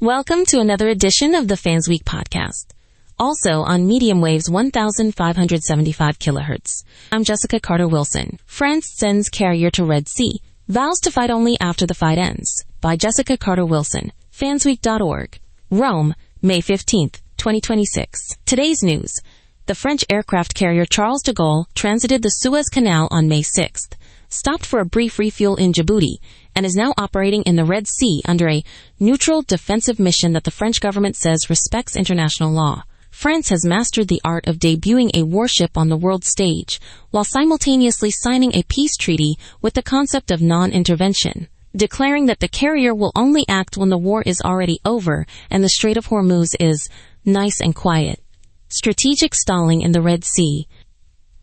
Welcome to another edition of the Fans Week podcast. Also on medium waves 1,575 kilohertz. I'm Jessica Carter Wilson. France sends carrier to Red Sea. Vows to fight only after the fight ends. By Jessica Carter Wilson. Fansweek.org. Rome, May 15th, 2026. Today's news. The French aircraft carrier Charles de Gaulle transited the Suez Canal on May 6th, stopped for a brief refuel in Djibouti, and is now operating in the Red Sea under a neutral defensive mission that the French government says respects international law. France has mastered the art of debuting a warship on the world stage, while simultaneously signing a peace treaty with the concept of non-intervention, declaring that the carrier will only act when the war is already over and the Strait of Hormuz is nice and quiet. Strategic stalling in the Red Sea.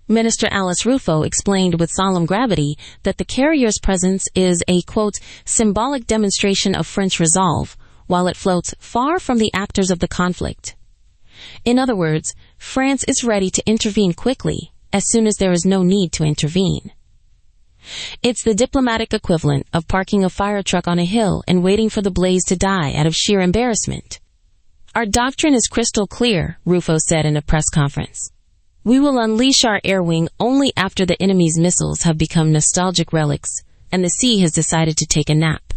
Minister Alice Rufo explained with solemn gravity that the carrier's presence is a, quote, symbolic demonstration of French resolve, while it floats far from the actors of the conflict. In other words, France is ready to intervene quickly, as soon as there is no need to intervene. It's the diplomatic equivalent of parking a fire truck on a hill and waiting for the blaze to die out of sheer embarrassment. Our doctrine is crystal clear, Rufo said in a press conference. We will unleash our air wing only after the enemy's missiles have become nostalgic relics and the sea has decided to take a nap.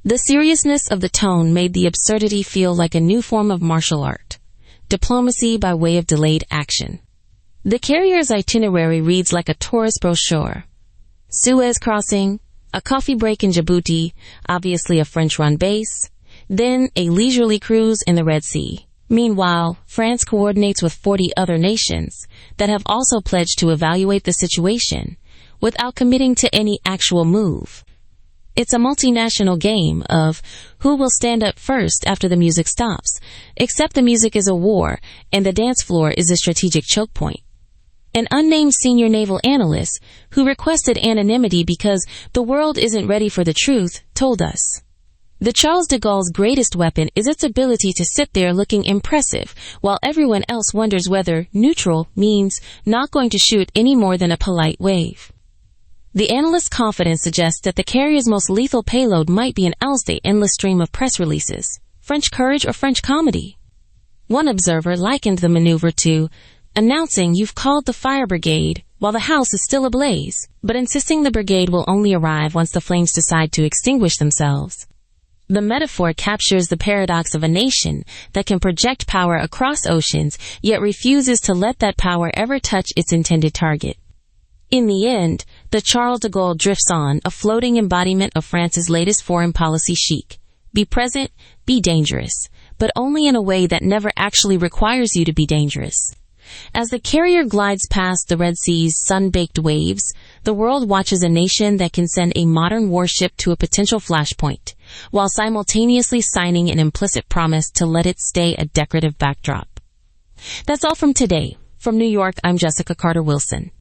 The seriousness of the tone made the absurdity feel like a new form of martial art. Diplomacy by way of delayed action. The carrier's itinerary reads like a tourist brochure. Suez crossing, a coffee break in Djibouti, obviously a French-run base, then a leisurely cruise in the Red Sea. Meanwhile, France coordinates with 40 other nations that have also pledged to evaluate the situation without committing to any actual move. It's a multinational game of who will stand up first after the music stops, except the music is a war and the dance floor is a strategic choke point. An unnamed senior naval analyst who requested anonymity because the world isn't ready for the truth told us. The Charles de Gaulle's greatest weapon is its ability to sit there looking impressive while everyone else wonders whether neutral means not going to shoot any more than a polite wave. The analyst's confidence suggests that the carrier's most lethal payload might be an Alsday endless stream of press releases, French courage or French comedy. One observer likened the maneuver to announcing you've called the fire brigade while the house is still ablaze, but insisting the brigade will only arrive once the flames decide to extinguish themselves. The metaphor captures the paradox of a nation that can project power across oceans, yet refuses to let that power ever touch its intended target. In the end, the Charles de Gaulle drifts on, a floating embodiment of France's latest foreign policy chic. Be present, be dangerous, but only in a way that never actually requires you to be dangerous. As the carrier glides past the Red Sea's sun-baked waves, the world watches a nation that can send a modern warship to a potential flashpoint, while simultaneously signing an implicit promise to let it stay a decorative backdrop. That's all from today. From New York, I'm Jessica Carter Wilson.